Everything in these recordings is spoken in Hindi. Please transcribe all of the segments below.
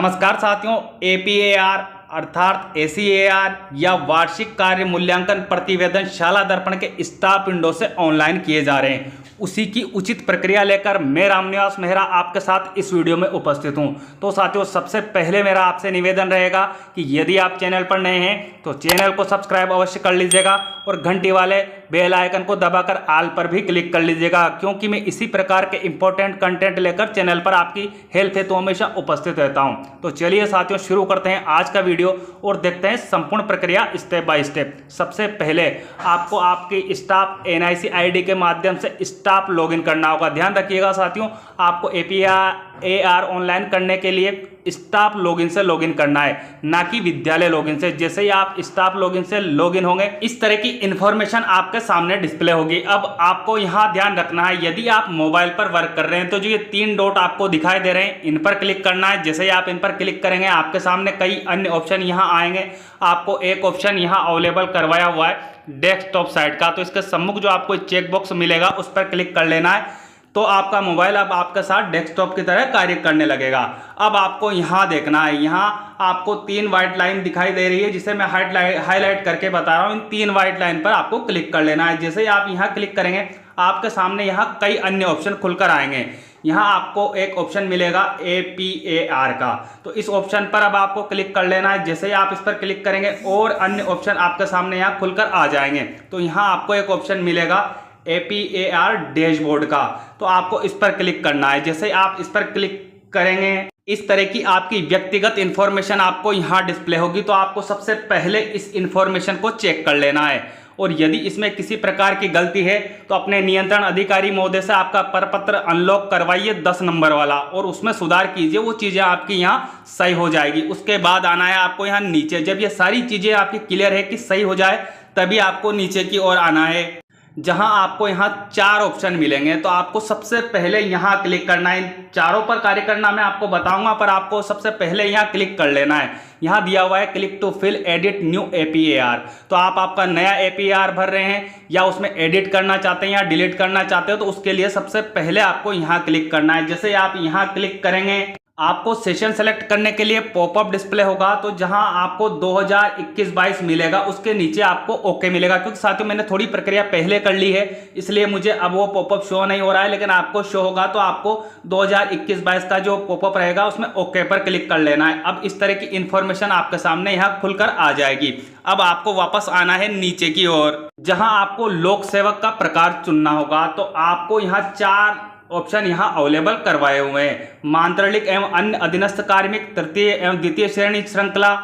नमस्कार साथियों, एपीएआर अर्थात एसीएआर या वार्षिक कार्य मूल्यांकन प्रतिवेदन शाला दर्पण के स्टाफ विंडो से ऑनलाइन किए जा रहे हैं। उसी की उचित प्रक्रिया लेकर मैं रामनिवास मेहरा आपके साथ इस वीडियो में उपस्थित हूं। तो साथियों, सबसे पहले मेरा आपसे निवेदन रहेगा कि यदि आप चैनल पर नए हैं तो चैनल को सब्सक्राइब अवश्य कर लीजिएगा और घंटी वाले बेल आइकन को दबाकर ऑल पर भी क्लिक कर लीजिएगा, क्योंकि मैं इसी प्रकार के इंपॉर्टेंट कंटेंट लेकर चैनल पर आपकी हेल्प हेतु हमेशा उपस्थित रहता हूं। तो चलिए साथियों, शुरू करते हैं आज का वीडियो और देखते हैं संपूर्ण प्रक्रिया स्टेप बाय स्टेप। सबसे पहले आपको आपकी स्टाफ एनआईसी आईडी के माध्यम से स्टाफ लॉगिन करना होगा। ध्यान रखिएगा साथियों, आपको एपीएआर ऑनलाइन करने के लिए स्टाफ लॉगिन से लॉगिन करना है, ना कि विद्यालय लॉगिन से। जैसे ही आप स्टाफ लॉगिन से लॉगिन होंगे, इस तरह की इंफॉर्मेशन आपके सामने डिस्प्ले होगी। अब आपको यहाँ ध्यान रखना है, यदि आप मोबाइल पर वर्क कर रहे हैं तो जो ये 3 डॉट आपको दिखाई दे रहे हैं, इन पर क्लिक करना है। जैसे ही आप इन पर क्लिक करेंगे, आपके सामने कई अन्य ऑप्शन यहाँ आएंगे। आपको एक ऑप्शन यहाँ अवेलेबल करवाया हुआ है डेस्कटॉप साइट का, तो इसके सम्मुख जो आपको चेक बॉक्स मिलेगा उस पर क्लिक कर लेना है। तो आपका मोबाइल अब आपके साथ डेस्कटॉप की तरह कार्य करने लगेगा। अब आपको यहाँ देखना है, यहाँ आपको 3 व्हाइट लाइन दिखाई दे रही है, जिसे मैं हाईलाइट करके बता रहा हूँ। इन 3 व्हाइट लाइन पर आपको क्लिक कर लेना है। जैसे ही आप यहाँ क्लिक करेंगे, आपके सामने यहाँ कई अन्य ऑप्शन खुलकर आएंगे। यहाँ आपको एक ऑप्शन मिलेगा एपीएआर का, तो इस ऑप्शन पर अब आपको क्लिक कर लेना है। जैसे ही आप इस पर क्लिक करेंगे और अन्य ऑप्शन आपके सामने यहाँ खुलकर आ जाएंगे। तो यहाँ आपको एक ऑप्शन मिलेगा एपीएआर डैशबोर्ड का, तो आपको इस पर क्लिक करना है। जैसे ही आप इस पर क्लिक करेंगे, इस तरह की आपकी व्यक्तिगत इंफॉर्मेशन आपको यहाँ डिस्प्ले होगी। तो आपको सबसे पहले इस इंफॉर्मेशन को चेक कर लेना है, और यदि इसमें किसी प्रकार की गलती है तो अपने नियंत्रण अधिकारी महोदय से आपका प्रपत्र अनलॉक करवाइए 10 नंबर वाला, और उसमें सुधार कीजिए। वो चीज़ें आपकी यहाँ सही हो जाएगी। उसके बाद आना है आपको यहाँ नीचे। जब ये सारी चीज़ें आपकी क्लियर है कि सही हो जाए, तभी आपको नीचे की ओर आना है, जहां आपको यहाँ 4 ऑप्शन मिलेंगे। तो आपको सबसे पहले यहाँ क्लिक करना है। इन चारों पर कार्य करना मैं आपको बताऊंगा, पर आपको सबसे पहले यहाँ क्लिक कर लेना है। यहाँ दिया हुआ है click to fill edit new APAR. तो आप आपका नया एपीएआर भर रहे हैं या उसमें एडिट करना चाहते हैं या डिलीट करना चाहते हो, तो उसके लिए सबसे पहले आपको यहाँ क्लिक करना है। जैसे आप यहाँ क्लिक करेंगे, आपको सेशन सेलेक्ट करने के लिए पॉपअप डिस्प्ले होगा। तो जहां आपको 2021-22 मिलेगा, उसके नीचे आपको ओके मिलेगा। क्योंकि साथियों, मैंने थोड़ी प्रक्रिया पहले कर ली है, इसलिए मुझे अब वो पॉपअप शो नहीं हो रहा है, लेकिन आपको शो होगा। तो आपको 2021-22 का जो पॉपअप रहेगा उसमें ओके पर क्लिक कर लेना है। अब इस तरह की इंफॉर्मेशन आपके सामने यहाँ खुलकर आ जाएगी। अब आपको वापस आना है नीचे की ओर, जहां आपको लोक सेवक का प्रकार चुनना होगा। तो आपको यहाँ 4 ऑप्शन यहाँ अवेलेबल करवाए हुए हैं। मांत्रिक एवं अन्य अधीनस्थ कार्मिक, तृतीय एवं द्वितीय श्रेणी श्रृंखला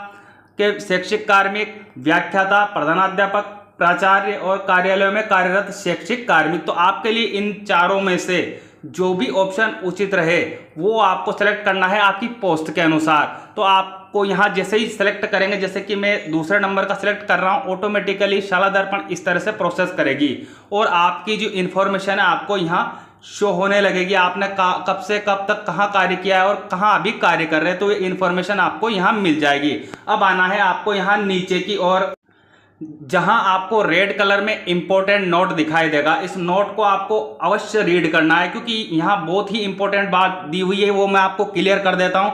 के शैक्षिक कार्मिक, व्याख्याता, प्रधानाध्यापक, प्राचार्य और कार्यालयों में कार्यरत शैक्षिक कार्मिक। तो आपके लिए इन चारों में से जो भी ऑप्शन उचित रहे वो आपको सेलेक्ट करना है आपकी पोस्ट के अनुसार। तो आपको यहाँ जैसे ही सेलेक्ट करेंगे, जैसे कि मैं दूसरे नंबर का सिलेक्ट कर रहा हूँ, ऑटोमेटिकली शाला दर्पण इस तरह से प्रोसेस करेगी और आपकी जो इन्फॉर्मेशन है आपको यहाँ शो होने लगेगी। आपने कब से कब तक कहाँ कार्य किया है और कहाँ अभी कार्य कर रहे हैं, तो ये इन्फॉर्मेशन आपको यहाँ मिल जाएगी। अब आना है आपको यहाँ नीचे की ओर, जहां आपको रेड कलर में इंपॉर्टेंट नोट दिखाई देगा। इस नोट को आपको अवश्य रीड करना है, क्योंकि यहाँ बहुत ही इंपॉर्टेंट बात दी हुई है, वो मैं आपको क्लियर कर देता हूँ।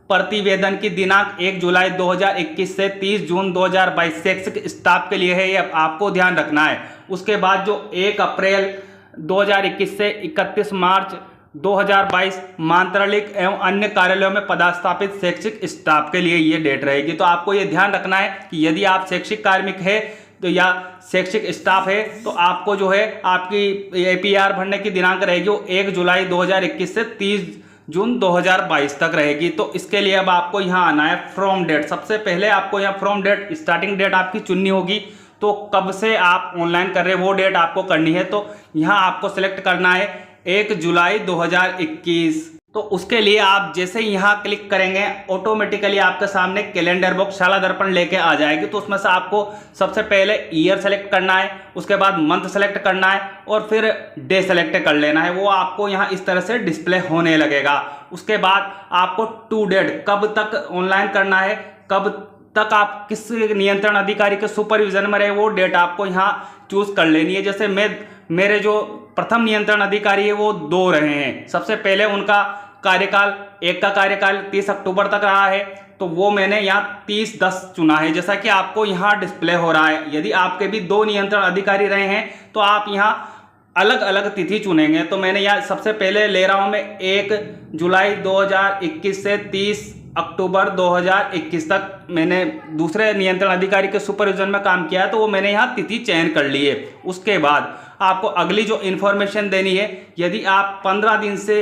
प्रतिवेदन की दिनांक 1 जुलाई 2021 से 30 जून 2022 शैक्षिक स्टाफ के लिए है, ये आपको ध्यान रखना है। उसके बाद जो 1 अप्रैल 2021 से 31 मार्च 2022 मांत्रिक एवं अन्य कार्यालयों में पदस्थापित शैक्षिक स्टाफ के लिए ये डेट रहेगी। तो आपको ये ध्यान रखना है कि यदि आप शैक्षिक कार्मिक है तो या शैक्षिक स्टाफ है, तो आपको जो है आपकी एपीआर भरने की दिनांक रहेगी वो 1 जुलाई 2021 से 30 जून 2022 तक रहेगी। तो इसके लिए अब आपको यहाँ आना है फ्रॉम डेट। सबसे पहले आपको यहाँ फ्रॉम डेट, स्टार्टिंग डेट आपकी चुननी होगी। तो कब से आप ऑनलाइन कर रहे हैं वो डेट आपको करनी है। तो यहाँ आपको सिलेक्ट करना है 1 जुलाई 2021। तो उसके लिए आप जैसे ही यहाँ क्लिक करेंगे, ऑटोमेटिकली आपके सामने कैलेंडर बॉक्स शाला दर्पण लेके आ जाएगी। तो उसमें से आपको सबसे पहले ईयर सेलेक्ट करना है, उसके बाद मंथ सेलेक्ट करना है और फिर डे सेलेक्ट कर लेना है। वो आपको यहाँ इस तरह से डिस्प्ले होने लगेगा। उसके बाद आपको टू डेट, कब तक ऑनलाइन करना है, कब तक आप किस नियंत्रण अधिकारी के सुपरविजन में रहे, वो डेट आपको यहाँ चूज कर लेनी है। जैसे मेरे जो प्रथम नियंत्रण अधिकारी है वो 2 रहे हैं। सबसे पहले उनका कार्यकाल, एक का कार्यकाल 30 अक्टूबर तक रहा है, तो वो मैंने यहाँ 30/10 चुना है, जैसा कि आपको यहाँ डिस्प्ले हो रहा है। यदि आपके भी 2 नियंत्रण अधिकारी रहे हैं तो आप यहाँ अलग अलग तिथि चुनेंगे। तो मैंने यहाँ सबसे पहले ले रहा हूँ मैं 1 जुलाई 2021 से 30 अक्टूबर 2021 तक मैंने दूसरे नियंत्रण अधिकारी के सुपरविजन में काम किया है, तो वो मैंने यहाँ तिथि चयन कर ली है। उसके बाद आपको अगली जो इन्फॉर्मेशन देनी है, यदि आप 15 दिन से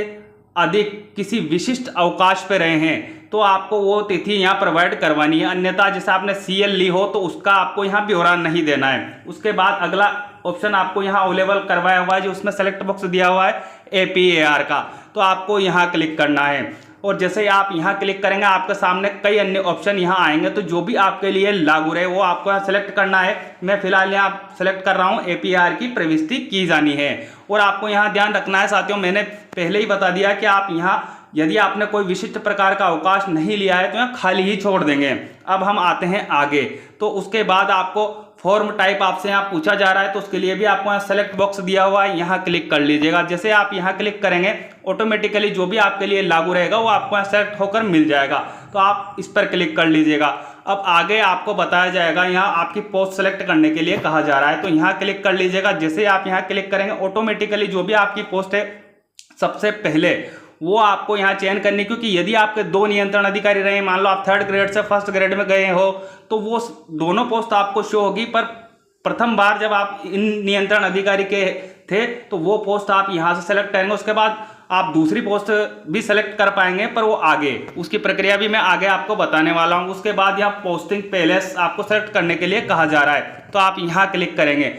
अधिक किसी विशिष्ट अवकाश पे रहे हैं तो आपको वो तिथि यहाँ प्रोवाइड करवानी है, अन्यथा जैसे आपने CL ली हो तो उसका आपको यहाँ ब्यौरा नहीं देना है। उसके बाद अगला ऑप्शन आपको यहाँ अवेलेबल करवाया हुआ है, जो उसमें सेलेक्ट बॉक्स दिया हुआ है APAR का, तो आपको यहाँ क्लिक करना है। और जैसे ही आप यहाँ क्लिक करेंगे आपके सामने कई अन्य ऑप्शन यहाँ आएंगे, तो जो भी आपके लिए लागू रहे वो आपको यहाँ सेलेक्ट करना है। मैं फिलहाल यहाँ सेलेक्ट कर रहा हूँ APAR की प्रविष्टि की जानी है। और आपको यहाँ ध्यान रखना है साथियों, मैंने पहले ही बता दिया कि आप यहाँ यदि आपने कोई विशिष्ट प्रकार का अवकाश नहीं लिया है तो यहाँ खाली ही छोड़ देंगे। अब हम आते हैं आगे, तो उसके बाद आपको फॉर्म टाइप आपसे यहाँ पूछा जा रहा है, तो उसके लिए भी आपको यहाँ सेलेक्ट बॉक्स दिया हुआ है, यहाँ क्लिक कर लीजिएगा। जैसे आप यहाँ क्लिक करेंगे ऑटोमेटिकली जो भी आपके लिए लागू रहेगा वो आपको यहाँ सेलेक्ट होकर मिल जाएगा, तो आप इस पर क्लिक कर लीजिएगा। अब आगे आपको बताया जाएगा, यहाँ आपकी पोस्ट सेलेक्ट करने के लिए कहा जा रहा है, तो यहाँ क्लिक कर लीजिएगा। जैसे आप यहाँ क्लिक करेंगे ऑटोमेटिकली जो भी आपकी पोस्ट है सबसे पहले वो आपको यहाँ चयन करनी, क्योंकि यदि आपके 2 नियंत्रण अधिकारी रहे, मान लो आप 3rd ग्रेड से 1st ग्रेड में गए हो, तो वो दोनों पोस्ट आपको शो होगी, पर प्रथम बार जब आप इन नियंत्रण अधिकारी के थे तो वो पोस्ट आप यहाँ से सेलेक्ट करेंगे। उसके बाद आप दूसरी पोस्ट भी सेलेक्ट कर पाएंगे, पर वो आगे उसकी प्रक्रिया भी मैं आगे आपको बताने वाला हूँ। उसके बाद यहाँ पोस्टिंग पैलेस आपको सेलेक्ट करने के लिए कहा जा रहा है, तो आप यहाँ क्लिक करेंगे।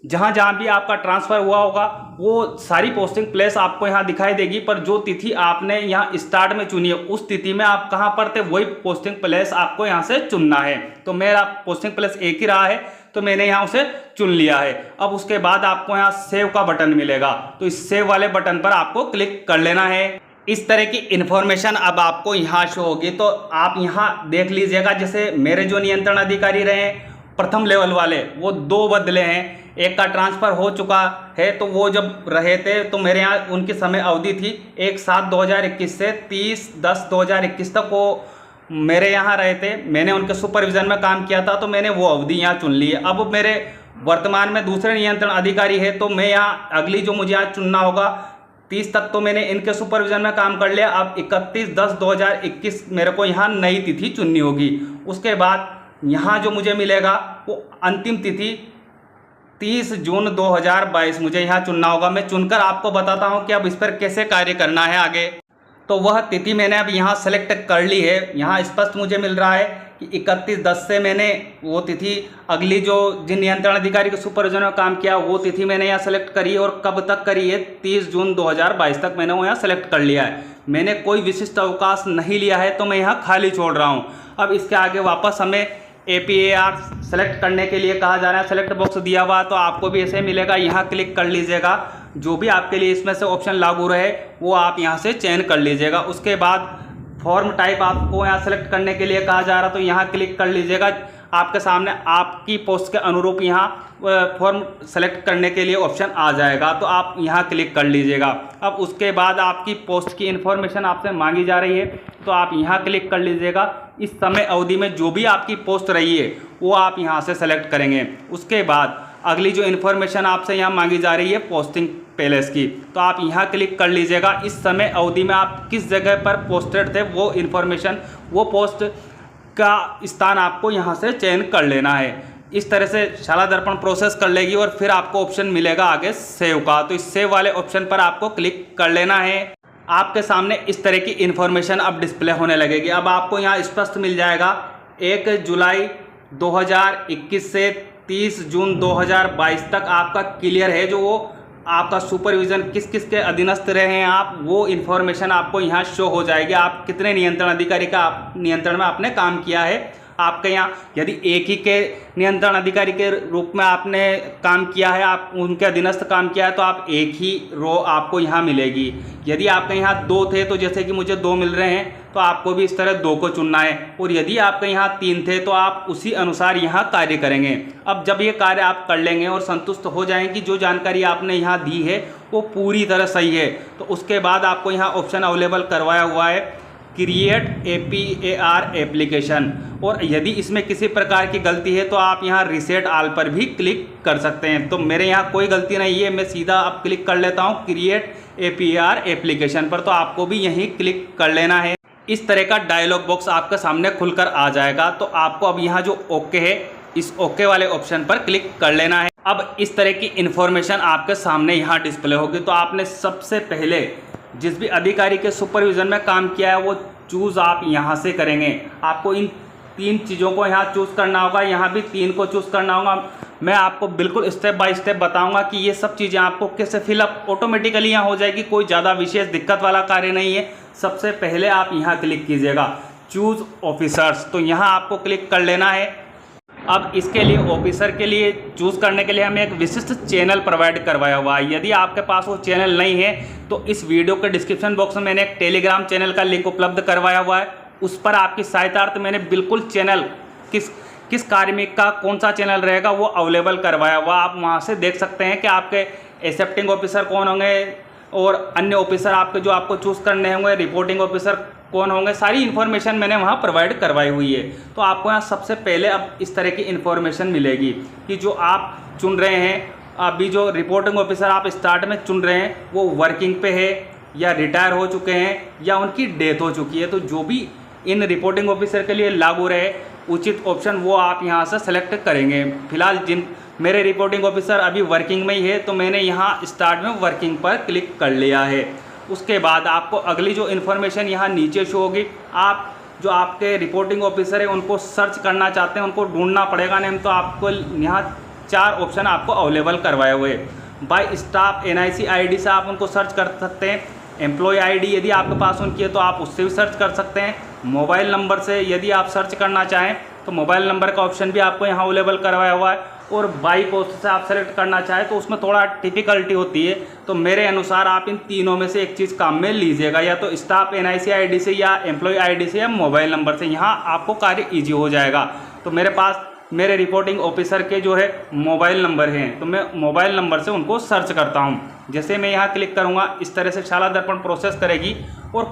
जहाँ जहाँ भी आपका ट्रांसफ़र हुआ होगा वो सारी पोस्टिंग प्लेस आपको यहाँ दिखाई देगी, पर जो तिथि आपने यहाँ स्टार्ट में चुनी है उस तिथि में आप कहाँ पर थे वही पोस्टिंग प्लेस आपको यहाँ से चुनना है। तो मेरा पोस्टिंग प्लेस एक ही रहा है, तो मैंने यहाँ उसे चुन लिया है। अब उसके बाद आपको यहाँ सेव का बटन मिलेगा, तो इस सेव वाले बटन पर आपको क्लिक कर लेना है। इस तरह की इन्फॉर्मेशन अब आपको यहाँ शो होगी, तो आप यहाँ देख लीजिएगा। जैसे मेरे जो नियंत्रण अधिकारी रहे प्रथम लेवल वाले वो 2 बदले हैं, एक का ट्रांसफ़र हो चुका है, तो वो जब रहे थे तो मेरे यहाँ उनकी समय अवधि थी 1/7/2021 से 30/10/2021 तक वो मेरे यहाँ रहे थे। मैंने उनके सुपरविजन में काम किया था, तो मैंने वो अवधि यहाँ चुन ली है। अब मेरे वर्तमान में दूसरे नियंत्रण अधिकारी है, तो मैं यहाँ अगली जो मुझे यहाँ चुनना होगा 30 तक तो मैंने इनके सुपरविजन में काम कर लिया। अब 31/10/2021 मेरे को यहाँ नई तिथि चुननी होगी। उसके बाद यहाँ जो मुझे मिलेगा वो अंतिम तिथि 30 जून 2022 मुझे यहाँ चुनना होगा। मैं चुनकर आपको बताता हूँ कि अब इस पर कैसे कार्य करना है आगे। तो वह तिथि मैंने अब यहाँ सेलेक्ट कर ली है। यहाँ स्पष्ट मुझे मिल रहा है कि 31/10 से मैंने वो तिथि अगली जो जिन नियंत्रण अधिकारी के सुपरविजन में काम किया वो तिथि मैंने यहाँ सेलेक्ट करी है, और कब तक करी है 30 जून 2022 तक मैंने वो यहाँ सेलेक्ट कर लिया है। मैंने कोई विशिष्ट अवकाश नहीं लिया है, तो मैं यहाँ खाली छोड़ रहा हूँ। अब इसके आगे वापस हमें APAR सेलेक्ट करने के लिए कहा जा रहा है, सेलेक्ट बॉक्स दिया हुआ, तो आपको भी ऐसे मिलेगा। यहाँ क्लिक कर लीजिएगा, जो भी आपके लिए इसमें से ऑप्शन लागू रहे वो आप यहाँ से चयन कर लीजिएगा। उसके बाद फॉर्म टाइप आपको यहाँ सेलेक्ट करने के लिए कहा जा रहा, तो यहाँ क्लिक कर लीजिएगा। आपके सामने आपकी पोस्ट के अनुरूप यहाँ फॉर्म सेलेक्ट करने के लिए ऑप्शन आ जाएगा, तो आप यहाँ क्लिक कर लीजिएगा। अब उसके बाद आपकी पोस्ट की इन्फॉर्मेशन आपसे मांगी जा रही है, तो आप यहाँ क्लिक कर लीजिएगा। इस समय अवधि में जो भी आपकी पोस्ट रही है वो आप यहाँ से सेलेक्ट करेंगे। उसके बाद अगली जो इन्फॉर्मेशन आपसे यहाँ मांगी जा रही है पोस्टिंग पैलेस की, तो आप यहाँ क्लिक कर लीजिएगा। इस समय अवधि में आप किस जगह पर पोस्टेड थे वो इन्फॉर्मेशन, वो पोस्ट का स्थान आपको यहाँ से चयन कर लेना है। इस तरह से शाला दर्पण प्रोसेस कर लेगी और फिर आपको ऑप्शन मिलेगा आगे सेव का, तो इस सेव वाले ऑप्शन पर आपको क्लिक कर लेना है। आपके सामने इस तरह की इन्फॉर्मेशन अब डिस्प्ले होने लगेगी। अब आपको यहाँ स्पष्ट मिल जाएगा 1 जुलाई 2021 से 30 जून 2022 तक आपका क्लियर है, जो वो आपका सुपरविजन किस किस के अधीनस्थ रहे हैं आप, वो इन्फॉर्मेशन आपको यहाँ शो हो जाएगी। आप कितने नियंत्रण अधिकारी का नियंत्रण में आपने काम किया है आपके यहाँ यदि एक ही के नियंत्रण अधिकारी के रूप में आपने काम किया है, आप उनके अधीनस्थ काम किया है, तो आप एक ही रो आपको यहाँ मिलेगी। यदि आपके यहाँ 2 थे तो जैसे कि मुझे 2 मिल रहे हैं, तो आपको भी इस तरह 2 को चुनना है। और यदि आपके यहाँ 3 थे तो आप उसी अनुसार यहाँ कार्य करेंगे। अब जब ये कार्य आप कर लेंगे और संतुष्ट हो जाएंगे कि जो जानकारी आपने यहाँ दी है वो पूरी तरह सही है, तो उसके बाद आपको यहाँ ऑप्शन अवेलेबल करवाया हुआ है क्रिएट APAR एप्लीकेशन। और यदि इसमें किसी प्रकार की गलती है तो आप यहाँ रीसेट ऑल पर भी क्लिक कर सकते हैं। तो मेरे यहाँ कोई गलती नहीं है, मैं सीधा अब क्लिक कर लेता हूँ क्रिएट APAR एप्लीकेशन पर, तो आपको भी यहीं क्लिक कर लेना है। इस तरह का डायलॉग बॉक्स आपके सामने खुलकर आ जाएगा। तो आपको अब यहाँ जो ओके है, इस ओके वाले ऑप्शन पर क्लिक कर लेना है। अब इस तरह की इन्फॉर्मेशन आपके सामने यहाँ डिस्प्ले होगी। तो आपने सबसे पहले जिस भी अधिकारी के सुपरविजन में काम किया है वो चूज़ आप यहाँ से करेंगे। आपको इन 3 चीज़ों को यहाँ चूज़ करना होगा, यहाँ भी 3 को चूज़ करना होगा। मैं आपको बिल्कुल स्टेप बाय स्टेप बताऊंगा कि ये सब चीज़ें आपको कैसे फिलअप ऑटोमेटिकली यहाँ हो जाएगी। कोई ज़्यादा विशेष दिक्कत वाला कार्य नहीं है। सबसे पहले आप यहाँ क्लिक कीजिएगा चूज़ ऑफिसर्स, तो यहाँ आपको क्लिक कर लेना है। अब इसके लिए ऑफिसर के लिए चूज़ करने के लिए हमें एक विशिष्ट चैनल प्रोवाइड करवाया हुआ है। यदि आपके पास वो चैनल नहीं है तो इस वीडियो के डिस्क्रिप्शन बॉक्स में मैंने एक टेलीग्राम चैनल का लिंक उपलब्ध करवाया हुआ है। उस पर आपकी सहायतार्थ मैंने बिल्कुल चैनल किस कार्मिक का कौन सा चैनल रहेगा वो अवेलेबल करवाया हुआ। आप वहाँ से देख सकते हैं कि आपके एक्सेप्टिंग ऑफिसर कौन होंगे और अन्य ऑफिसर आपके जो आपको चूज़ करने होंगे, रिपोर्टिंग ऑफिसर कौन होंगे, सारी इन्फॉर्मेशन मैंने वहाँ प्रोवाइड करवाई हुई है। तो आपको यहाँ सबसे पहले अब इस तरह की इन्फॉर्मेशन मिलेगी कि जो आप चुन रहे हैं, अभी जो रिपोर्टिंग ऑफिसर आप स्टार्ट में चुन रहे हैं वो वर्किंग पे है या रिटायर हो चुके हैं या उनकी डेथ हो चुकी है। तो जो भी इन रिपोर्टिंग ऑफिसर के लिए लागू रहे उचित ऑप्शन वो आप यहाँ से सेलेक्ट करेंगे। फिलहाल मेरे रिपोर्टिंग ऑफिसर अभी वर्किंग में ही है तो मैंने यहाँ स्टार्ट में वर्किंग पर क्लिक कर लिया है। उसके बाद आपको अगली जो इन्फॉर्मेशन यहाँ नीचे शो होगी, आप जो आपके रिपोर्टिंग ऑफिसर है उनको सर्च करना चाहते हैं, उनको ढूंढना पड़ेगा नेम, तो आपको यहाँ 4 ऑप्शन आपको अवेलेबल करवाए हुए। बाय स्टाफ NIC ID से आप उनको सर्च कर सकते हैं। एम्प्लॉय ID यदि आपके पास उनकी है तो आप उससे भी सर्च कर सकते हैं। मोबाइल नंबर से यदि आप सर्च करना चाहें तो मोबाइल नंबर का ऑप्शन भी आपको यहाँ अवेलेबल करवाया हुआ है। और बाई पोस्ट से आप सेलेक्ट करना चाहें तो उसमें थोड़ा डिफ़िकल्टी होती है। तो मेरे अनुसार आप इन तीनों में से एक चीज़ काम में लीजिएगा, या तो स्टाफ NIC ID से या एम्प्लॉय ID से या मोबाइल नंबर से। यहाँ आपको कार्य ईजी हो जाएगा। तो मेरे पास मेरे रिपोर्टिंग ऑफिसर के जो है मोबाइल नंबर हैं, तो मैं मोबाइल नंबर से उनको सर्च करता हूँ। जैसे मैं यहाँ क्लिक करूँगा इस तरह से शाला दर्पण प्रोसेस करेगी और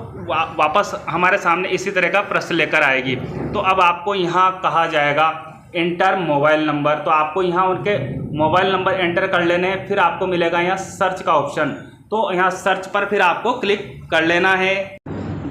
वापस हमारे सामने इसी तरह का प्रश्न लेकर आएगी। तो अब आपको यहाँ कहा जाएगा एंटर मोबाइल नंबर, तो आपको यहाँ उनके मोबाइल नंबर एंटर कर लेने हैं। फिर आपको मिलेगा यहाँ सर्च का ऑप्शन, तो यहाँ सर्च पर फिर आपको क्लिक कर लेना है।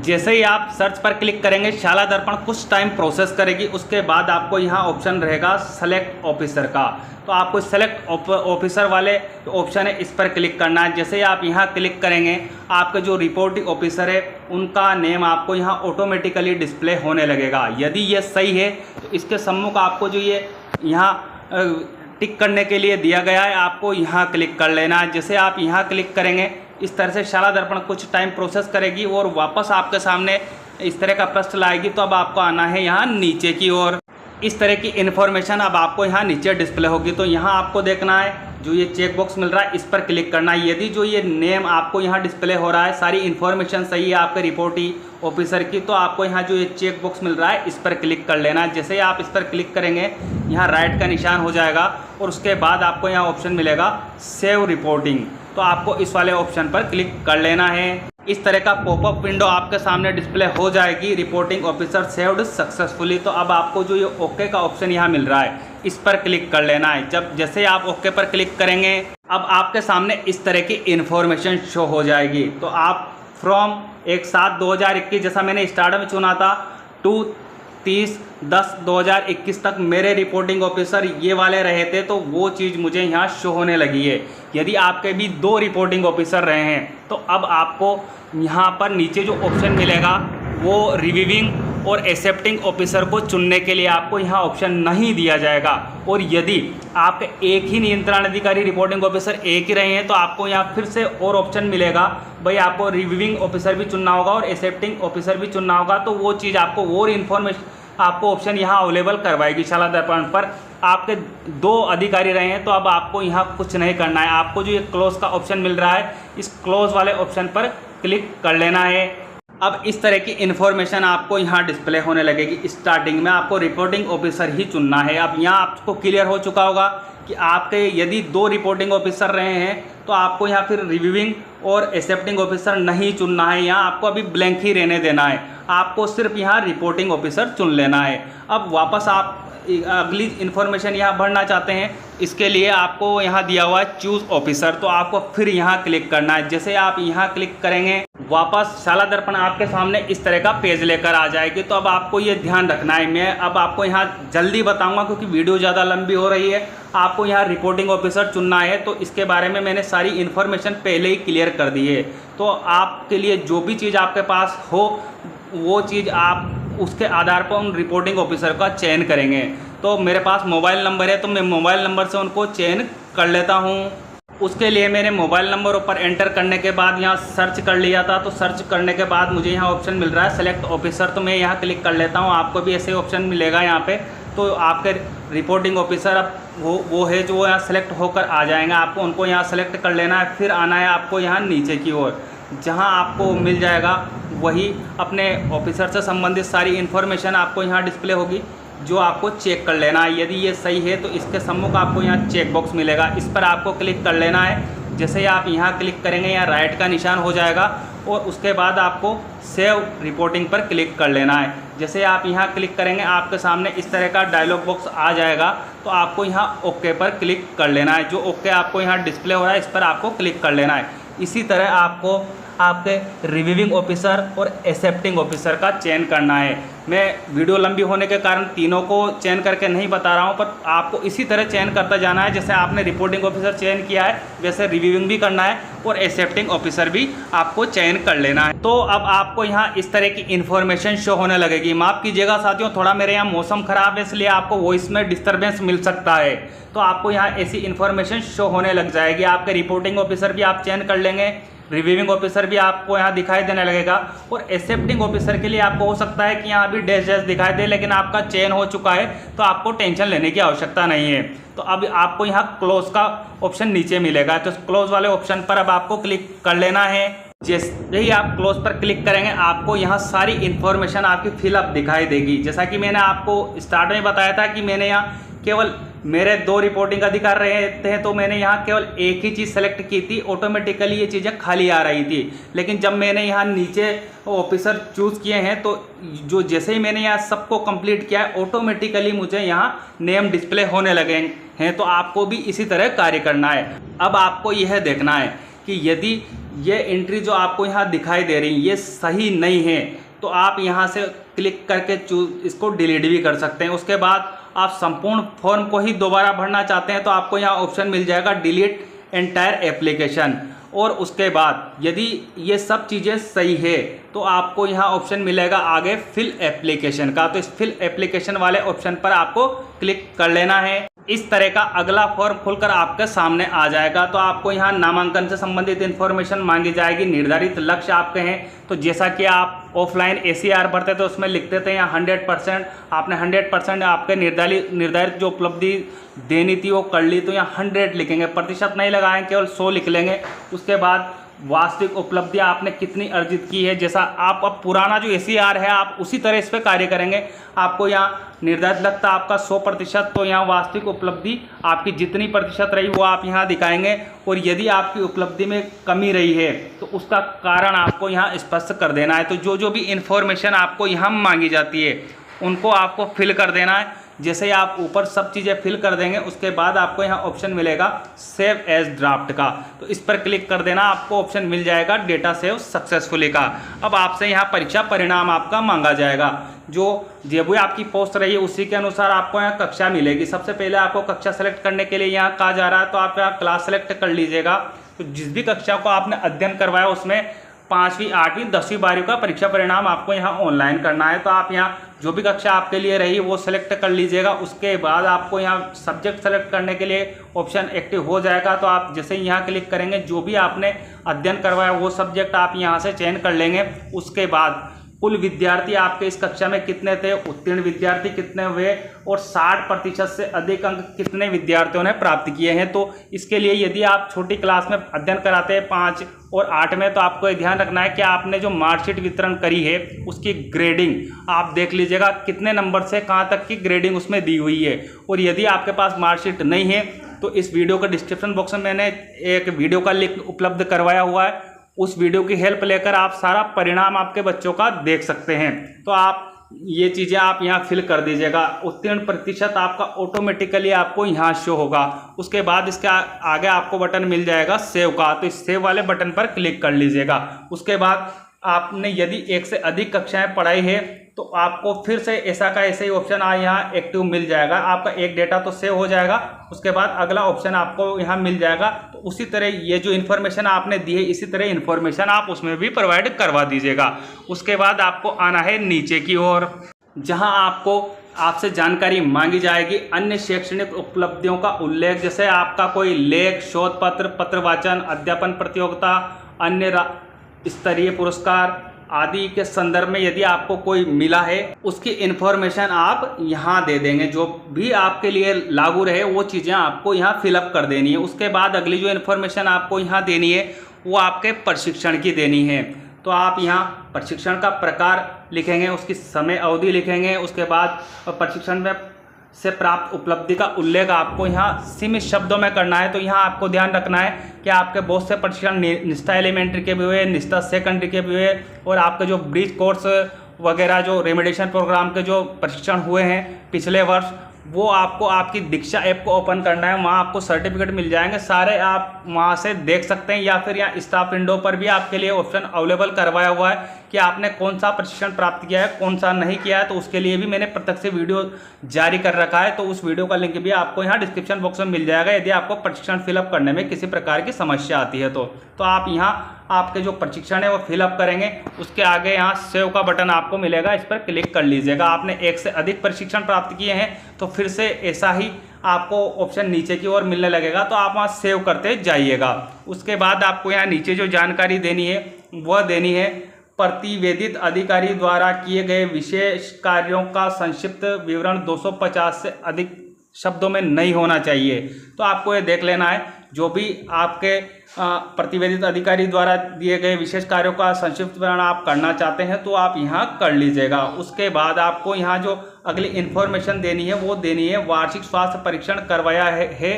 जैसे ही आप सर्च पर क्लिक करेंगे शाला दर्पण कुछ टाइम प्रोसेस करेगी। उसके बाद आपको यहाँ ऑप्शन रहेगा सेलेक्ट ऑफिसर का, तो आपको सेलेक्ट ऑफिसर वाले ऑप्शन है इस पर क्लिक करना है। जैसे ही आप यहाँ क्लिक करेंगे आपके जो रिपोर्टिंग ऑफिसर है उनका नेम आपको यहाँ ऑटोमेटिकली डिस्प्ले होने लगेगा। यदि ये सही है तो इसके सम्मुख आपको जो ये यहाँ टिक करने के लिए दिया गया है आपको यहाँ क्लिक कर लेना है। जैसे आप यहाँ क्लिक करेंगे इस तरह से शाला दर्पण कुछ टाइम प्रोसेस करेगी और वापस आपके सामने इस तरह का प्रश्न लाएगी। तो अब आपको आना है यहाँ नीचे की ओर। इस तरह की इन्फॉर्मेशन अब आपको यहाँ नीचे डिस्प्ले होगी। तो यहाँ आपको देखना है जो ये चेक बॉक्स मिल रहा है इस पर क्लिक करना है। यदि जो ये नेम आपको यहाँ डिस्प्ले हो रहा है सारी इन्फॉर्मेशन सही है आपके रिपोर्टिंग ऑफिसर की, तो आपको यहाँ जो ये चेक बॉक्स मिल रहा है इस पर क्लिक कर लेना है। जैसे ही आप इस पर क्लिक करेंगे यहाँ राइट का निशान हो जाएगा और उसके बाद आपको यहाँ ऑप्शन मिलेगा सेव रिपोर्टिंग, तो आपको इस वाले ऑप्शन पर क्लिक कर लेना है। इस तरह का पॉपअप विंडो आपके सामने डिस्प्ले हो जाएगी, रिपोर्टिंग ऑफिसर सेव्ड सक्सेसफुली। तो अब आपको जो ये ओके का ऑप्शन यहाँ मिल रहा है इस पर क्लिक कर लेना है। जैसे आप ओके पर क्लिक करेंगे अब आपके सामने इस तरह की इन्फॉर्मेशन शो हो जाएगी। तो आप फ्रॉम 1/7/2021 जैसा मैंने स्टार्ट में चुना था टू 30/10/2021 तक मेरे रिपोर्टिंग ऑफिसर ये वाले रहे थे, तो वो चीज़ मुझे यहाँ शो होने लगी है। यदि आपके भी 2 रिपोर्टिंग ऑफिसर रहे हैं तो अब आपको यहाँ पर नीचे जो ऑप्शन मिलेगा वो रिव्यूइंग और एक्सेप्टिंग ऑफिसर को चुनने के लिए आपको यहाँ ऑप्शन नहीं दिया जाएगा। और यदि आपके एक ही नियंत्रण अधिकारी रिपोर्टिंग ऑफिसर एक ही रहे हैं तो आपको यहाँ फिर से और ऑप्शन मिलेगा, भाई आपको रिव्यूइंग ऑफिसर भी चुनना होगा और एक्सेप्टिंग ऑफिसर भी चुनना होगा। तो वो चीज़ आपको और इन्फॉर्मेशन आपको ऑप्शन यहाँ अवेलेबल करवाएगी शाला दर्पण पर। आपके 2 अधिकारी रहे हैं तो अब आपको यहाँ कुछ नहीं करना है। आपको जो ये क्लोज का ऑप्शन मिल रहा है, इस क्लोज वाले ऑप्शन पर क्लिक कर लेना है। अब इस तरह की इन्फॉर्मेशन आपको यहाँ डिस्प्ले होने लगेगी। स्टार्टिंग में आपको रिपोर्टिंग ऑफिसर ही चुनना है। अब यहाँ आपको क्लियर हो चुका होगा कि आपके यदि 2 रिपोर्टिंग ऑफिसर रहे हैं तो आपको यहाँ फिर रिव्यूइंग और एक्सेप्टिंग ऑफिसर नहीं चुनना है। यहाँ आपको अभी ब्लैंक ही रहने देना है। आपको सिर्फ यहाँ रिपोर्टिंग ऑफिसर चुन लेना है। अब वापस आप अगली इन्फॉर्मेशन यहाँ भरना चाहते हैं, इसके लिए आपको यहाँ दिया हुआ है चूज़ ऑफिसर, तो आपको फिर यहाँ क्लिक करना है। जैसे आप यहाँ क्लिक करेंगे वापस शाला दर्पण आपके सामने इस तरह का पेज लेकर आ जाएगी। तो अब आपको ये ध्यान रखना है, मैं अब आपको यहाँ जल्दी बताऊँगा क्योंकि वीडियो ज़्यादा लंबी हो रही है। आपको यहाँ रिपोर्टिंग ऑफिसर चुनना है, तो इसके बारे में मैंने सारी इन्फॉर्मेशन पहले ही क्लियर कर दी है। तो आपके लिए जो भी चीज़ आपके पास हो वो चीज़ आप उसके आधार पर उन रिपोर्टिंग ऑफिसर का चयन करेंगे। तो मेरे पास मोबाइल नंबर है तो मैं मोबाइल नंबर से उनको चयन कर लेता हूँ। उसके लिए मैंने मोबाइल नंबर ऊपर एंटर करने के बाद यहाँ सर्च कर लिया था। तो सर्च करने के बाद मुझे यहाँ ऑप्शन मिल रहा है सेलेक्ट ऑफिसर, तो मैं यहाँ क्लिक कर लेता हूँ। आपको भी ऐसे ऑप्शन मिलेगा यहाँ पे। तो आपके रिपोर्टिंग ऑफिसर अब वो है जो यहाँ सेलेक्ट होकर आ जाएंगे। आपको उनको यहाँ सेलेक्ट कर लेना है। फिर आना है आपको यहाँ नीचे की ओर, जहाँ आपको मिल जाएगा वही अपने ऑफिसर से संबंधित सारी इन्फॉर्मेशन आपको यहाँ डिस्प्ले होगी, जो आपको चेक कर लेना है। यदि ये सही है तो इसके सम्मुख आपको यहाँ चेक बॉक्स मिलेगा, इस पर आपको क्लिक कर लेना है। जैसे ही आप यहाँ क्लिक करेंगे यहाँ राइट का निशान हो जाएगा और उसके बाद आपको सेव रिपोर्टिंग पर क्लिक कर लेना है। जैसे आप यहाँ क्लिक करेंगे आपके सामने इस तरह का डायलॉग बॉक्स आ जाएगा। तो आपको यहाँ ओके पर क्लिक कर लेना है। जो ओके आपको यहाँ डिस्प्ले हो रहा है इस पर आपको क्लिक कर लेना है। इसी तरह आपको आपके रिव्यूइंग ऑफिसर और एक्सेप्टिंग ऑफिसर का चयन करना है। मैं वीडियो लंबी होने के कारण तीनों को चयन करके नहीं बता रहा हूं, पर आपको इसी तरह चयन करता जाना है। जैसे आपने रिपोर्टिंग ऑफिसर चयन किया है वैसे रिव्यूइंग भी करना है और एक्सेप्टिंग ऑफिसर भी आपको चयन कर लेना है। तो अब आपको यहाँ इस तरह की इन्फॉर्मेशन शो होने लगेगी। माफ़ कीजिएगा साथियों, थोड़ा मेरे यहाँ मौसम ख़राब है इसलिए आपको वॉइस में डिस्टर्बेंस मिल सकता है। तो आपको यहाँ ऐसी इन्फॉर्मेशन शो होने लग जाएगी। आपके रिपोर्टिंग ऑफिसर भी आप चयन कर लेंगे, रिव्यूइंग ऑफिसर भी आपको यहाँ दिखाई देने लगेगा और एक्सेप्टिंग ऑफिसर के लिए आपको हो सकता है कि यहाँ अभी डैश डैश दिखाई दे, लेकिन आपका चयन हो चुका है तो आपको टेंशन लेने की आवश्यकता नहीं है। तो अब आपको यहाँ क्लोज का ऑप्शन नीचे मिलेगा, तो क्लोज वाले ऑप्शन पर अब आपको क्लिक कर लेना है। जैसे ही आप क्लोज पर क्लिक करेंगे आपको यहाँ सारी इन्फॉर्मेशन आपकी फिलअप दिखाई देगी। जैसा कि मैंने आपको स्टार्ट में बताया था कि मैंने यहाँ केवल मेरे 2 रिपोर्टिंग अधिकार रहते हैं तो मैंने यहाँ केवल एक ही चीज़ सेलेक्ट की थी, ऑटोमेटिकली ये चीज़ें खाली आ रही थी। लेकिन जब मैंने यहाँ नीचे ऑफिसर चूज़ किए हैं तो जो जैसे ही मैंने यहाँ सबको कंप्लीट किया है ऑटोमेटिकली मुझे यहाँ नेम डिस्प्ले होने लगे हैं। तो आपको भी इसी तरह कार्य करना है। अब आपको यह देखना है कि यदि ये एंट्री जो आपको यहाँ दिखाई दे रही ये सही नहीं है तो आप यहाँ से क्लिक करके इसको डिलीट भी कर सकते हैं। उसके बाद आप संपूर्ण फॉर्म को ही दोबारा भरना चाहते हैं तो आपको यहाँ ऑप्शन मिल जाएगा डिलीट एंटायर एप्लीकेशन। और उसके बाद यदि ये सब चीज़ें सही है तो आपको यहाँ ऑप्शन मिलेगा आगे फिल एप्लीकेशन का। तो इस फिल एप्लीकेशन वाले ऑप्शन पर आपको क्लिक कर लेना है। इस तरह का अगला फॉर्म खुलकर आपके सामने आ जाएगा। तो आपको यहाँ नामांकन से संबंधित इन्फॉर्मेशन मांगी जाएगी, निर्धारित लक्ष्य आपके हैं। तो जैसा कि आप ऑफलाइन ACR भरते थे उसमें लिखते थे यहाँ 100%, आपने 100% आपके निर्धारित जो उपलब्धि देनी थी वो कर ली, तो यहाँ 100 लिखेंगे, प्रतिशत नहीं लगाएंगे, केवल 100 लिख लेंगे। उसके बाद वास्तविक उपलब्धियां आपने कितनी अर्जित की है, जैसा आप अब पुराना जो ACR है आप उसी तरह इस पर कार्य करेंगे। आपको यहाँ निर्धारित लगता है आपका 100%, तो यहाँ वास्तविक उपलब्धि आपकी जितनी प्रतिशत रही वो आप यहाँ दिखाएंगे। और यदि आपकी उपलब्धि में कमी रही है तो उसका कारण आपको यहाँ स्पष्ट कर देना है। तो जो भी इन्फॉर्मेशन आपको यहाँ मांगी जाती है उनको आपको फिल कर देना है। जैसे ही आप ऊपर सब चीज़ें फिल कर देंगे उसके बाद आपको यहाँ ऑप्शन मिलेगा सेव एज ड्राफ्ट का, तो इस पर क्लिक कर देना। आपको ऑप्शन मिल जाएगा डेटा सेव सक्सेसफुली का। अब आपसे यहाँ परीक्षा परिणाम आपका मांगा जाएगा, जो भी आपकी पोस्ट रही है उसी के अनुसार आपको यहाँ कक्षा मिलेगी। सबसे पहले आपको कक्षा सेलेक्ट करने के लिए यहाँ कहा जा रहा है, तो आप यहाँ क्लास सेलेक्ट कर लीजिएगा। तो जिस भी कक्षा को आपने अध्ययन करवाया उसमें 5वीं, 8वीं, 10वीं, 12वीं का परीक्षा परिणाम आपको यहाँ ऑनलाइन करना है। तो आप यहाँ जो भी कक्षा आपके लिए रही वो सेलेक्ट कर लीजिएगा। उसके बाद आपको यहाँ सब्जेक्ट सेलेक्ट करने के लिए ऑप्शन एक्टिव हो जाएगा। तो आप जैसे ही यहाँ क्लिक करेंगे जो भी आपने अध्ययन करवाया वो सब्जेक्ट आप यहाँ से चयन कर लेंगे। उसके बाद कुल विद्यार्थी आपके इस कक्षा में कितने थे, उत्तीर्ण विद्यार्थी कितने हुए और 60% से अधिक अंक कितने विद्यार्थियों ने प्राप्त किए हैं। तो इसके लिए यदि आप छोटी क्लास में अध्ययन कराते हैं 5 और 8 में, तो आपको ये ध्यान रखना है कि आपने जो मार्कशीट वितरण करी है उसकी ग्रेडिंग आप देख लीजिएगा, कितने नंबर से कहाँ तक की ग्रेडिंग उसमें दी हुई है। और यदि आपके पास मार्कशीट नहीं है तो इस वीडियो के डिस्क्रिप्शन बॉक्स में मैंने एक वीडियो का लिंक उपलब्ध करवाया हुआ है, उस वीडियो की हेल्प लेकर आप सारा परिणाम आपके बच्चों का देख सकते हैं। तो आप ये चीज़ें आप यहाँ फिल कर दीजिएगा। उत्तीर्ण प्रतिशत आपका ऑटोमेटिकली आपको यहाँ शो होगा। उसके बाद इसके आगे आपको बटन मिल जाएगा सेव का, तो इस सेव वाले बटन पर क्लिक कर लीजिएगा। उसके बाद आपने यदि एक से अधिक कक्षाएं पढ़ाई है तो आपको फिर से ऐसा का ऐसे ही ऑप्शन यहाँ एक्टिव मिल जाएगा। आपका एक डेटा तो सेव हो जाएगा, उसके बाद अगला ऑप्शन आपको यहाँ मिल जाएगा। तो उसी तरह ये जो इन्फॉर्मेशन आपने दी है इसी तरह इन्फॉर्मेशन आप उसमें भी प्रोवाइड करवा दीजिएगा। उसके बाद आपको आना है नीचे की ओर, जहाँ आपको आपसे जानकारी मांगी जाएगी अन्य शैक्षणिक उपलब्धियों का उल्लेख, जैसे आपका कोई लेख, शोध पत्र, पत्रवाचन, अध्यापन प्रतियोगिता, अन्य स्तरीय पुरस्कार आदि के संदर्भ में यदि आपको कोई मिला है उसकी इन्फॉर्मेशन आप यहाँ दे देंगे। जो भी आपके लिए लागू रहे वो चीज़ें आपको यहाँ फिलअप कर देनी है। उसके बाद अगली जो इन्फॉर्मेशन आपको यहाँ देनी है वो आपके प्रशिक्षण की देनी है। तो आप यहाँ प्रशिक्षण का प्रकार लिखेंगे, उसकी समय अवधि लिखेंगे, उसके बाद प्रशिक्षण में से प्राप्त उपलब्धि का उल्लेख आपको यहाँ सीमित शब्दों में करना है। तो यहाँ आपको ध्यान रखना है कि आपके बहुत से प्रशिक्षण निष्ठा एलिमेंट्री के भी हुए, निष्ठा सेकेंडरी के भी हुए और आपके जो ब्रिज कोर्स वगैरह जो रेमेडिएशन प्रोग्राम के जो प्रशिक्षण हुए हैं पिछले वर्ष, वो आपको आपकी दीक्षा ऐप को ओपन करना है। वहाँ आपको सर्टिफिकेट मिल जाएंगे सारे, आप वहाँ से देख सकते हैं। या फिर यहाँ स्टाफ विंडो पर भी आपके लिए ऑप्शन अवेलेबल करवाया हुआ है कि आपने कौन सा प्रशिक्षण प्राप्त किया है, कौन सा नहीं किया है। तो उसके लिए भी मैंने पृथक से वीडियो जारी कर रखा है, तो उस वीडियो का लिंक भी आपको यहाँ डिस्क्रिप्शन बॉक्स में मिल जाएगा यदि आपको प्रशिक्षण फिलअप करने में किसी प्रकार की समस्या आती है। तो आप यहाँ आपके जो प्रशिक्षण है वो फिलअप करेंगे। उसके आगे यहाँ सेव का बटन आपको मिलेगा, इस पर क्लिक कर लीजिएगा। आपने एक से अधिक प्रशिक्षण प्राप्त किए हैं तो फिर से ऐसा ही आपको ऑप्शन नीचे की ओर मिलने लगेगा, तो आप वहाँ सेव करते जाइएगा। उसके बाद आपको यहाँ नीचे जो जानकारी देनी है वह देनी है प्रतिवेदित अधिकारी द्वारा किए गए विशेष कार्यों का संक्षिप्त विवरण 250 से अधिक शब्दों में नहीं होना चाहिए। तो आपको ये देख लेना है जो भी आपके प्रतिवेदित अधिकारी द्वारा दिए गए विशेष कार्यों का संक्षिप्त विवरण आप करना चाहते हैं तो आप यहाँ कर लीजिएगा। उसके बाद आपको यहाँ जो अगली इन्फॉर्मेशन देनी है वो देनी है वार्षिक स्वास्थ्य परीक्षण करवाया है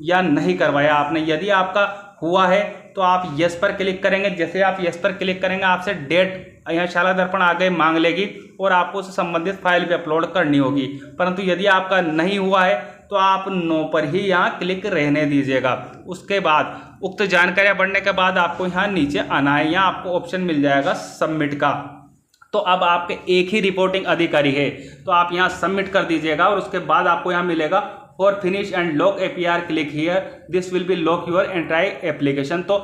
या नहीं करवाया आपने। यदि आपका हुआ है तो आप यस पर क्लिक करेंगे। जैसे आप यस पर क्लिक करेंगे आपसे डेट यहाँ शाला दर्पण आगे मांग लेगी और आपको उससे संबंधित फाइल भी अपलोड करनी होगी। परंतु यदि आपका नहीं हुआ है तो आप नो पर ही यहाँ क्लिक रहने दीजिएगा। उसके बाद उक्त जानकारियाँ बढ़ने के बाद आपको यहाँ नीचे आना है, यहाँ आपको ऑप्शन मिल जाएगा सबमिट का। तो अब आपके एक ही रिपोर्टिंग अधिकारी है तो आप यहाँ सबमिट कर दीजिएगा और उसके बाद आपको यहाँ मिलेगा for finish and lock APR click here this will be lock your entire application. तो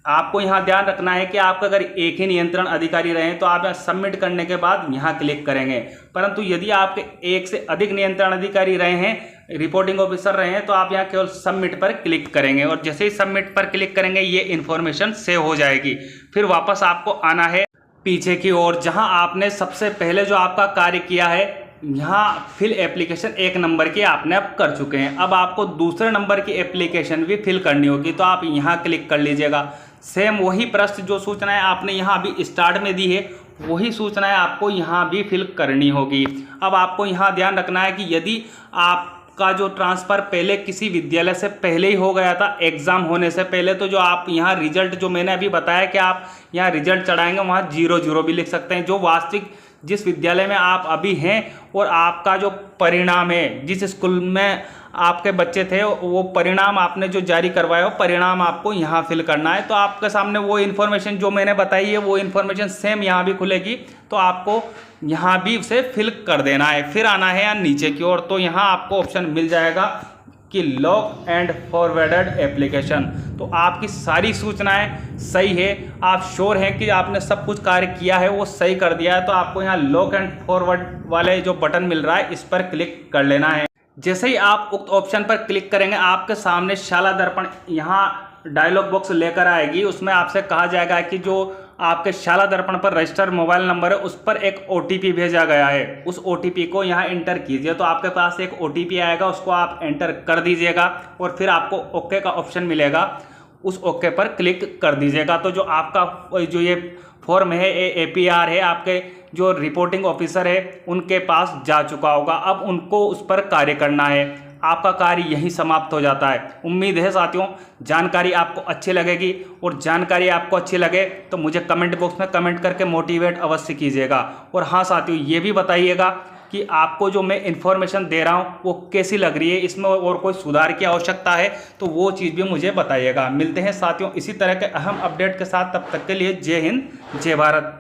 आपको यहाँ ध्यान रखना है कि आपका अगर एक ही नियंत्रण अधिकारी रहे तो आप यहाँ सबमिट करने के बाद यहाँ क्लिक करेंगे। परंतु यदि आपके एक से अधिक नियंत्रण अधिकारी रहे हैं, रिपोर्टिंग ऑफिसर रहे हैं, तो आप यहाँ केवल सबमिट पर क्लिक करेंगे और जैसे ही सबमिट पर क्लिक करेंगे ये इन्फॉर्मेशन सेव हो जाएगी। फिर वापस आपको आना है पीछे की ओर, जहाँ आपने सबसे पहले जो आपका कार्य किया है यहाँ फिल एप्लीकेशन 1 नंबर की आपने अब कर चुके हैं। अब आपको दूसरे नंबर की एप्लीकेशन भी फिल करनी होगी, तो आप यहाँ क्लिक कर लीजिएगा। सेम वही प्रश्न जो सूचनाएं आपने यहाँ अभी स्टार्ट में दी है वही सूचनाएं आपको यहाँ भी फिल करनी होगी। अब आपको यहाँ ध्यान रखना है कि यदि आपका जो ट्रांसफ़र पहले किसी विद्यालय से पहले ही हो गया था एग्ज़ाम होने से पहले, तो जो आप यहाँ रिजल्ट जो मैंने अभी बताया कि आप यहाँ रिजल्ट चढ़ाएंगे वहाँ 00 भी लिख सकते हैं। जो वास्तविक जिस विद्यालय में आप अभी हैं और आपका जो परिणाम है, जिस स्कूल में आपके बच्चे थे वो परिणाम आपने जो जारी करवाया हो परिणाम आपको यहाँ फिल करना है। तो आपके सामने वो इन्फॉर्मेशन जो मैंने बताई है वो इन्फॉर्मेशन सेम यहाँ भी खुलेगी, तो आपको यहाँ भी उसे फिल कर देना है। फिर आना है यहाँ नीचे की ओर, तो यहाँ आपको ऑप्शन मिल जाएगा कि लॉक एंड फॉरवर्डेड एप्लीकेशन। तो आपकी सारी सूचनाएं सही है, आप श्योर हैं कि आपने सब कुछ कार्य किया है वो सही कर दिया है, तो आपको यहाँ लॉक एंड फॉरवर्ड वाले जो बटन मिल रहा है इस पर क्लिक कर लेना है। जैसे ही आप उक्त ऑप्शन पर क्लिक करेंगे आपके सामने शाला दर्पण यहाँ डायलॉग बॉक्स लेकर आएगी। उसमें आपसे कहा जाएगा कि जो आपके शाला दर्पण पर रजिस्टर्ड मोबाइल नंबर है उस पर एक OTP भेजा गया है। उस OTP को यहाँ एंटर कीजिए। तो आपके पास एक OTP आएगा, उसको आप एंटर कर दीजिएगा और फिर आपको ओके का ऑप्शन मिलेगा, उस ओके पर क्लिक कर दीजिएगा। तो जो आपका जो ये फॉर्म है, ये APR है, आपके जो रिपोर्टिंग ऑफिसर है उनके पास जा चुका होगा। अब उनको उस पर कार्य करना है। आपका कार्य यहीं समाप्त हो जाता है। उम्मीद है साथियों जानकारी आपको अच्छी लगेगी, और जानकारी आपको अच्छी लगे तो मुझे कमेंट बॉक्स में कमेंट करके मोटिवेट अवश्य कीजिएगा। और हाँ साथियों, ये भी बताइएगा कि आपको जो मैं इन्फॉर्मेशन दे रहा हूँ वो कैसी लग रही है, इसमें और कोई सुधार की आवश्यकता है तो वो चीज़ भी मुझे बताइएगा। मिलते हैं साथियों इसी तरह के अहम अपडेट के साथ, तब तक के लिए जय हिंद जय भारत।